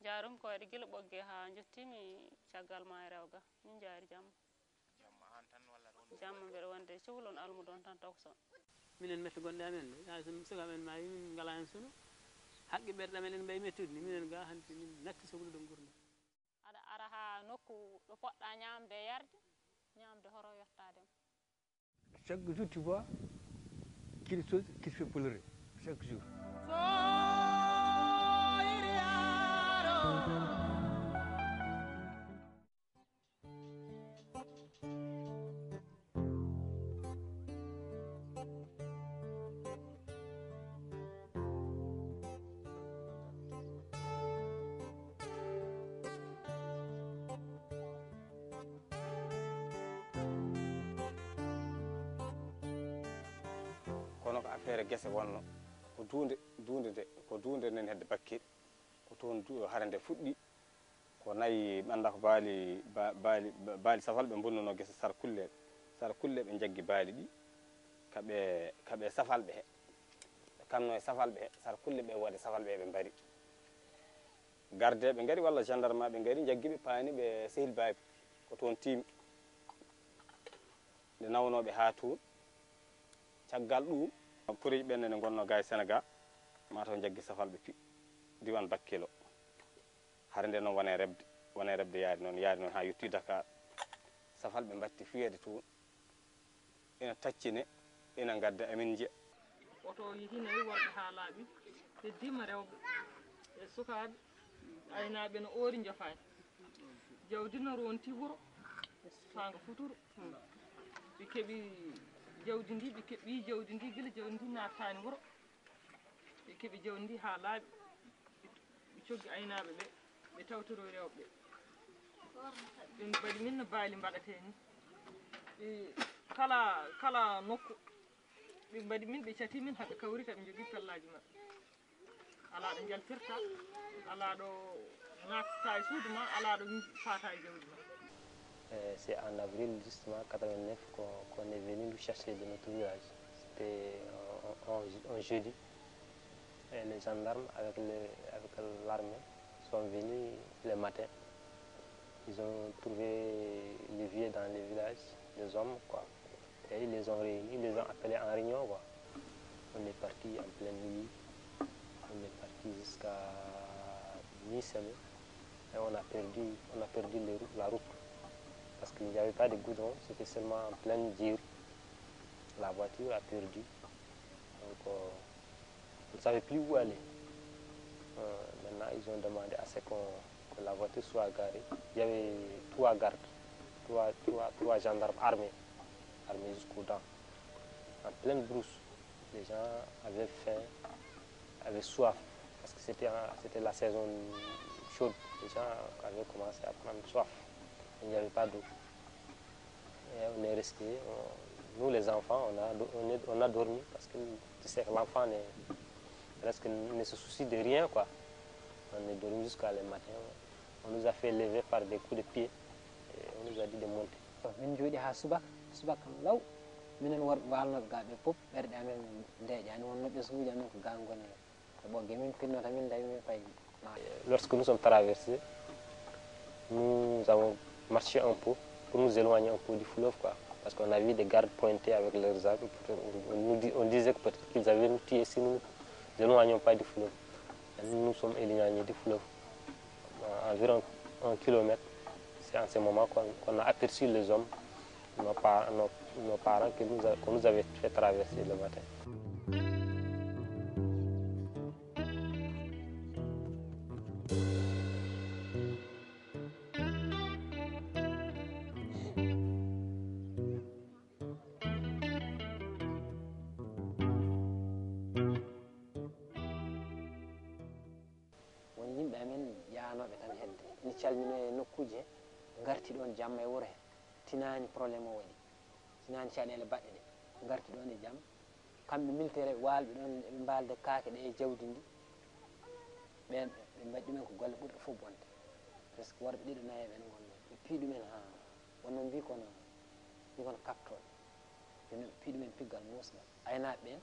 jaarum ko waɗi gila ɓogge ha jottimi caggal ma e rewga min jaari jamma jamma mbeɗa wonde cuhlon almudon tan tawson minen metti gonɗe amen ɗo ya suka men maayi min ngala hen sunu haqqe ɓerɗe amen en mbayi mettude ni minen ga hanti min natti sohlude gurdam aɗa ara ha nokku ɗo poɗɗa ñamde e yarde ñamde horo yettadema chaque jour tu vois quelque chose qui te fait pleurer chaque jour. kono ko affaire gese wonno ko duunde nde ko duunde nden hedde bakkeri ko toon harande fuɗɗi ko nayi ɓanda ko baali safal ɓe bonnuno gese sar kulle ɓe jaggi baali ɗi kaɓe safal ɓe he ɓe kamno e safal ɓe he sar kulle ɓe wode safal ɓe ɓe mbari gardeɓe ngari walla gendarme ɓe ngari jaggi ɓe paani ɓe sehil baabi ko toon tiimi nde nawnoɓe ha toon caggal ɗum pouriji ɓenne ne gonno ga e Sénégal mataw jaggi safalɓe diwan Bakkilo hare nde noon wone rebde yaari noon ha yetti Dakar safalɓe batti fiyede toon ina taccine ina gadda emin jiya oto yihinayi worɓe ha laaɓi heddima rewɓe e sukaɓe aynaɓe no oori jofani jawdi no ronti wuuro fanga futuro ɓe keeɓi jawdi ndi ɓe keeɓi jawdi ndi guila jawdi ndi nattani wuuro ɓe keeɓi jawdi ndi ha laaɓi ɓe coggi aynaɓe ɓe ɓe tawtoro rewɓe ɓe mbaɗi min no baali mbaɗate ni ɓe kala nokku ɓe mbaɗi min ɓe cati min haɓe kawrita ɓe jogui pellaji mabɓe ala ɗo jaltirta ala ɗo natta e suudu ma ala ɗo fata e jawdi ma. C'est en avril justement 89 qu'on est venu nous chercher de notre village. C'était un jeudi. Et les gendarmes avec l'armée sont venus le matin. Ils ont trouvé les vieux dans les villages, les hommes, quoi. Et ils les ont réunis, ils les ont appelés en réunion, quoi. On est parti en pleine nuit. On est parti jusqu'à mi-semaine. Et on a perdu la route. Parce qu'il n'y avait pas de goudron, c'était seulement en pleine dure. La voiture a perdu. Donc, on ne savait plus où aller. Maintenant, ils ont demandé à ce que la voiture soit garée. Il y avait 3 gardes, 3 gendarmes armés jusqu'aux dents. En pleine brousse, les gens avaient faim, avaient soif, parce que c'était la saison chaude. Les gens avaient commencé à prendre soif. Il n'y avait pas d'eau. Et on est resté, nous les enfants, on a dormi parce que tu sais que l'enfant ne se soucie de rien, quoi. On est dormi jusqu'à le matin. On nous a fait lever par des coups de pied et on nous a dit de monter. Min jooɗi ha subaka law minen worɓe walnoɓe ga ɓe fof ɓerɗe amen ndeeƴani wonno ɓesguji amen ko ga goni e ɓogge min pinnota min dawi min fayi. Lorsque nous sommes traversés, nous avons marché un peu pour nous éloigner un peu du fleuve, quoi. Parce qu'on a vu des gardes pointés avec leurs armes. On disait que peut-être qu'ils avaient nous tués si nous ne nous éloignions pas du fleuve. Et nous nous sommes éloignés du fleuve. Environ 1 kilomètre. C'est en ce moment qu'on a aperçu les hommes, nos parents qu'on nous avait fait traverser le matin. calmino e nokkuji he garti ɗon jamma e wuro he tinani probléme o waɗi tinani caɗele baɗɗe ɗe garti ɗon e jamma kamɓe militaire walɓe ɗon ɓe mbalde kaake ɗe e jawdi ndi ɓen ɓe mbaɗi ɗumen ko golle ɓurɗe fof bonde presque worɓe ɗiɗo nayi ɓen gonno ɓe pii ɗumen ha wonno mbi kono kaptoɗe ɓe pii ɗumen piggal musgal aynaɓe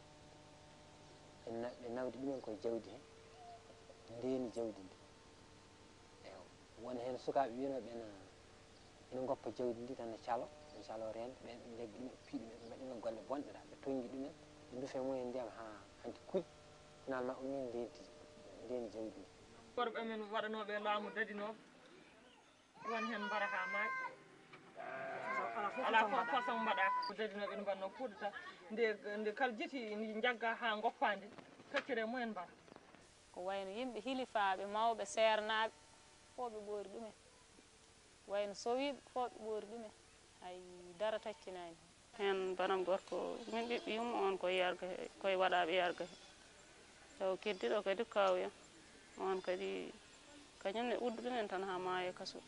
ɓen ɓe nawdi ɗumen koye jawdi he ndeni jawdi ndi woni hen sukaɓe winoɓe ina goppa jawdi ndi tan ne calo rende ɓe jaggi ɗumen piiɗi ɓe mbaɗino golle bonɗe ɗa ɓe tongi ɗumen ɓe duufe mumen ndiyam ha hanki kuuƴi finalement ummin ndeni jawdi ndi. worɓe men waɗanoɓe laamu dadinoɓe won hen mbara ha maayi ala façon mbaɗaka ko dadinoɓe ne mbanno kuuɗata nde kala jeeti ndi jagga ha goppande feccere mumen mbara ko wayno yimɓe hilifaɓe mawɓe sernaɓe fof ɓe ɓoori ɗumen wayno sowiɓe fof ɓe ɓoori ɗumen hay dara taccinani hen banam gorko min ɓiɓɓe yumma on koye yarga koye waɗaɓe yarga he taw keddiɗo kadi kawyam on kadi kañumne uddu ɗumen tan ha maayo kaso.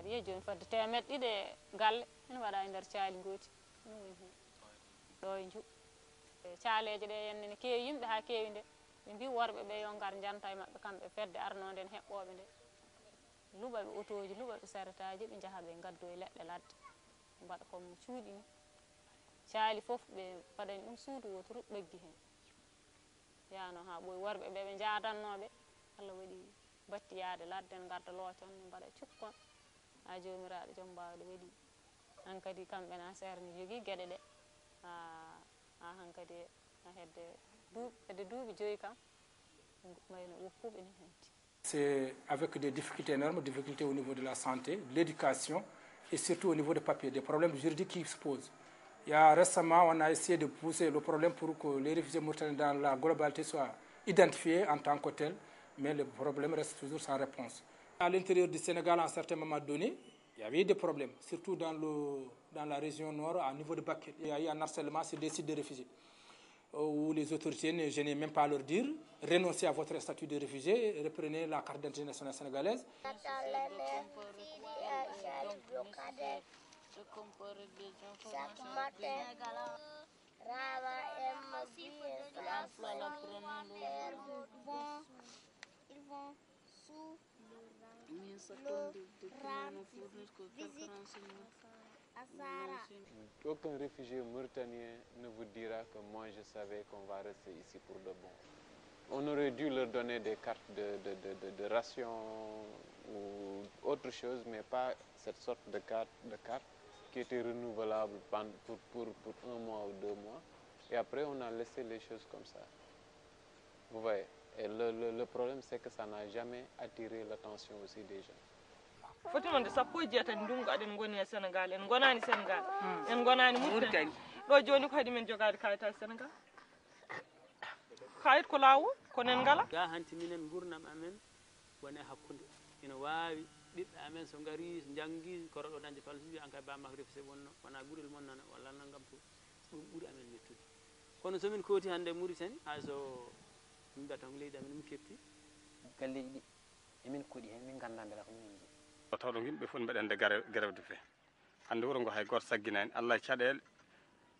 Ye joni fadde temed ɗiɗi galle ene waɗa e nder caali gooti ɗum woni hen ɗo e Djoub caaleje ɗe henne ne keewi yimɓe ha keewi nde ɓe mbi worɓe ɓe yo gar janta e maɓɓe kamɓe fedde arnode en heɓɓoɓe nde luuɓa ɓe auto ji luuɓa ɓe charrette aji ɓe jaaha ɓe gaddo e leɗɗe ladde mbaɗa comme cuuɗi ni caali fof ɓe mbaɗani ɗum suudu wotoru ɓaggi hen yano ha ɓooyi worɓe ɓe ɓe jaadannoɓe Allah waɗi batti yaade ladde en garda looton ne mbaɗa cukkon ha jomiraɗo joom mbawɗe waɗi hankadi kamɓe na serni jogui gueɗe ɗe ha hankadi ha hedde duuɓi 5 kam mayno woppuɓe ni henti. C'est avec des difficultés énormes, difficultés au niveau de la santé, de l'éducation et surtout au niveau des papiers, des problèmes juridiques qui se posent. Il y a récemment, on a essayé de pousser le problème pour que les réfugiés mauritaniens dans la globalité soient identifiés en tant que tels, mais le problème reste toujours sans réponse. À l'intérieur du Sénégal, à un certain moment donné, il y avait des problèmes, surtout dans la région nord, au niveau de Bakel. Il y a eu un harcèlement sur des sites de réfugiés, où les autorités, je n'ai même pas à leur dire, renoncez à votre statut de réfugié, reprenez la carte d'identité nationale sénégalaise. Aucun réfugié mauritanien ne vous dira que moi je savais qu'on va rester ici pour de bon. On aurait dû leur donner des cartes de ration ou autre chose, mais pas cette sorte de carte qui était renouvelable pour 1 mois ou 2 mois. Et après, on a laissé les choses comme ça. Vous voyez. Et le problème, c'est que ça n'a jamais attiré l'attention aussi des gens. fotimande sappo e jeetati ndungu aɗen goni e Sénégal en gonani Sénégal en gonani Mauritanie ɗo joni ko haɗi men jogade kayitaji Sénégal kayit ko lawol konen ngala ga hanti minen gurnam amen woni hakkude ina wawi ɓiɓɓe amen so gari so janggi koroɗo dañde falsuji an kay bamako refse wonno wona ɓuurel mon nana walla naggam to ɗum ɓuuri amen mettude kono somin kooti hande Mauritanie hay so min mbiyata tan ko leydi amen min kefti galleji ɗi emin koɗi hen min ganda beela ko minen jii tawɗo yimɓe fof mbaɗande grève de faim hande wuuro ngo hay goto sagginani Allah caɗele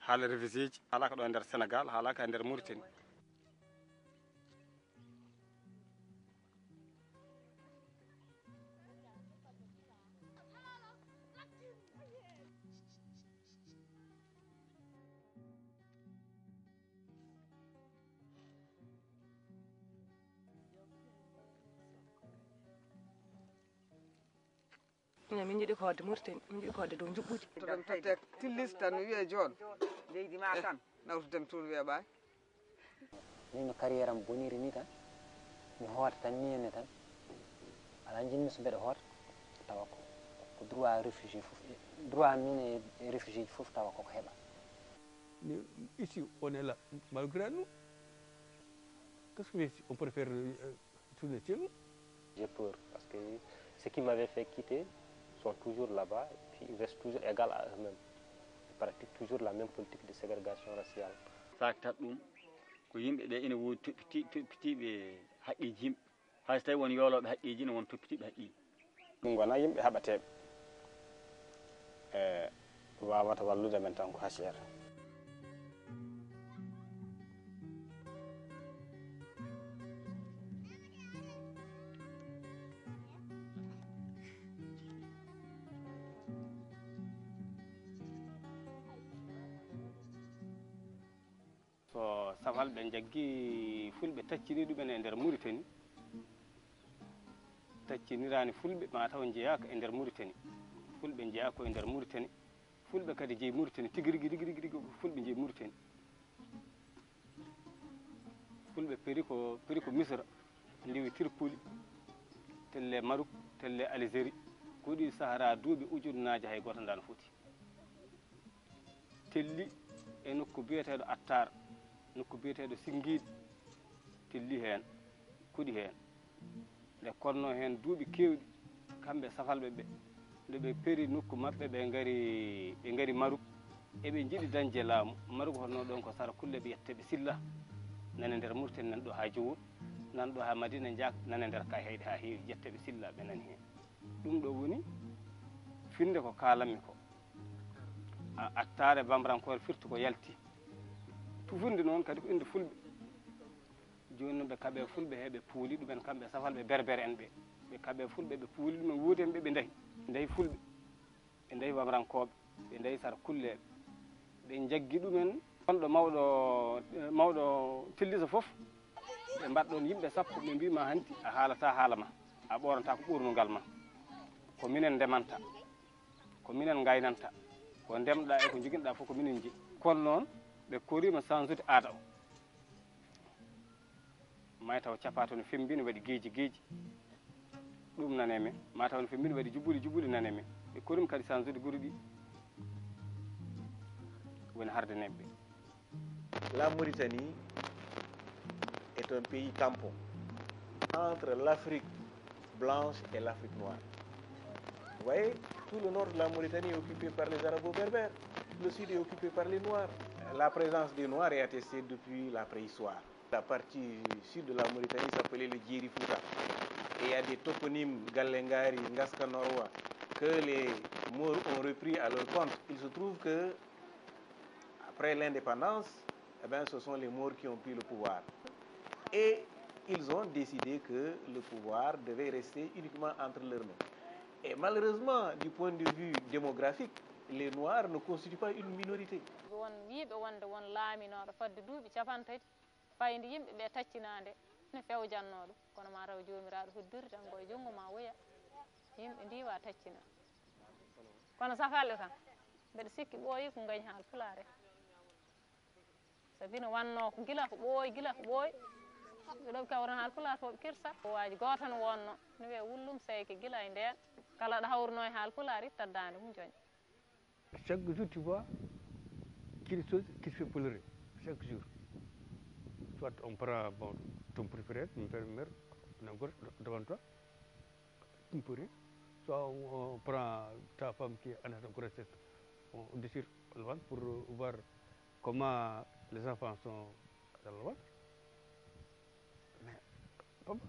haala réfugié ji haalaka ɗo e nder Sénégal haalaka e nder Mauritanie. min jiiɗi ko wadde Mauritanie min jiiɗi ko wadde dow juɓɓudi tote tillis tan mi wiye joni leydi ma tan nawtudem toon wiya ɓaay min no carriére am boniri ni tan mi hoota tan ni henne tan ala jinmi so mbeɗa hoota tawa ko droit réfugié fof droit min e réfugié ji fof tawa koko heɓa. Ici on est là malgré nous. Qu'est-ce qu'on peut faire tourner chez nous? J'ai peur parce que ce qui m'avait fait quitter sont toujours là-bas et puis ils restent toujours égaux à eux-mêmes. pratique toujours la même politique de ségrégation raciale. saktat ɗum ko yimɓe ɓe ina woodi toppitiɓe haqqiji yimɓe hay so tawi won yooloɓe haqqiji ne won toppitiɓe haqqiji ɗum gona yimɓe haɓateɓe wawata wallude men tan ko HCR. so safal ɓe jaggi fulɓe taccini ɗumen e nder Mauritanie taccinirani fulɓe mataw jeeyaka e nder Mauritanie fulɓe jeeya ko e nder Mauritanie fulɓe kadi jeeyi Mauritanie tigi rigui fulɓe jeeyi Mauritanie fulɓe peri ko Misra ndiwi Tripoli telle Maroc telle Algérie koɗi Sahara duuɓi ujunnaje hay goto dano foti telli e nokku biyeteɗo Attar nokku biyeteɗo Singuiɗi telli hen kuuɗi hen nde konno hen duuɓi kewɗi kamɓe safalɓe ɓe nde ɓe peeri nokku mabɓe ɓe ngari Maroc eɓe jiiɗi dañde laamu Maroc honno ɗon ko Sara Kulle ɓe yetteɓe Silla nane nder Mauritanie nan ɗo ha Jowour nan ɗo ha Madina Diak nane nder ka heyɗe ha heewi jetteɓe Silla ɓe nani hen ɗum ɗo woni finde ko kalanmi ko Attare Bambrankore firti ko yalti tufunde noon kadi ko inde fulɓe joni ɓe kaaɓe fulɓe heɓe puuli ɗumen kamɓe safalɓe berbere en ɓe kaaɓe fulɓe ɓe puuli ɗumen wuuden ɓe dayi fulɓe ɓe dayi Bamrankoɓe ɓe dayi Sara Kulleɓe ɓe jaggi ɗumen gonɗo mawɗo Tillisa foof ɓe mbaɗɗon yimɓe sappo ɓe mbima hanti a haalata haala ma a ɓoranta ko ɓurnugal ma ko minen ndemanta ko minen gaynanta ko ndemɗa e ko joguinoɗa fof ko minen jeeyi kono noon ɓe korima change aada o may taw capato no fembini waɗi geeji ɗum nane men ma taw no fembini waɗi juɓɓuli nane men ɓe korima kadi change guure ɗi woni harde neɓɓe. La Mauritanie est un pays tampon entre l'Afrique blanche et l'Afrique noire. Vous voyez, tout le nord de la Mauritanie est occupé par les Arabo-Berbères, le sud est occupé par les Noirs. La présence des Noirs est attestée depuis la préhistoire. La partie sud de la Mauritanie s'appelait le Djeri Fouta. Et il y a des toponymes Galengari, Ngaska Norwa, que les Maures ont repris à leur compte. Il se trouve que, après l'indépendance, eh bien, ce sont les Maures qui ont pris le pouvoir. Et ils ont décidé que le pouvoir devait rester uniquement entre leurs mains. Et malheureusement, du point de vue démographique, les Noirs ne constituent pas une minorité. won wiiɓe wonde won laaminoɗo fadde duuɓi capantati fayde yimɓe ɓe taccinade ne fewjanno ɗum kono ma taw jomiraɗo hoddiri tan koye junggo ma woya yimɓe ndiwa taccina kono safalɓe kam mbeɗa sikki ɓooyi ko gañi haal Pulaar sabi no wanno ko gila ko ɓooyi ɓeɗo kawran haal Pulaar fof ɓe kirsa o waji goto ne wonno ne wiye wullum seyke gila e nden kala ɗo hawruno e haal Pulaar ittat dande mum joña. Chaque jour, tu vois quelque chose qui te fait pleurer. Chaque jour. Soit on prend ton préféré, ton père, mère, encore devant toi, tu ne peux rien. Soit on prend ta femme qui est en grossesse, on déchire le ventre pour voir comment les enfants sont dans le ventre. Mais, papa,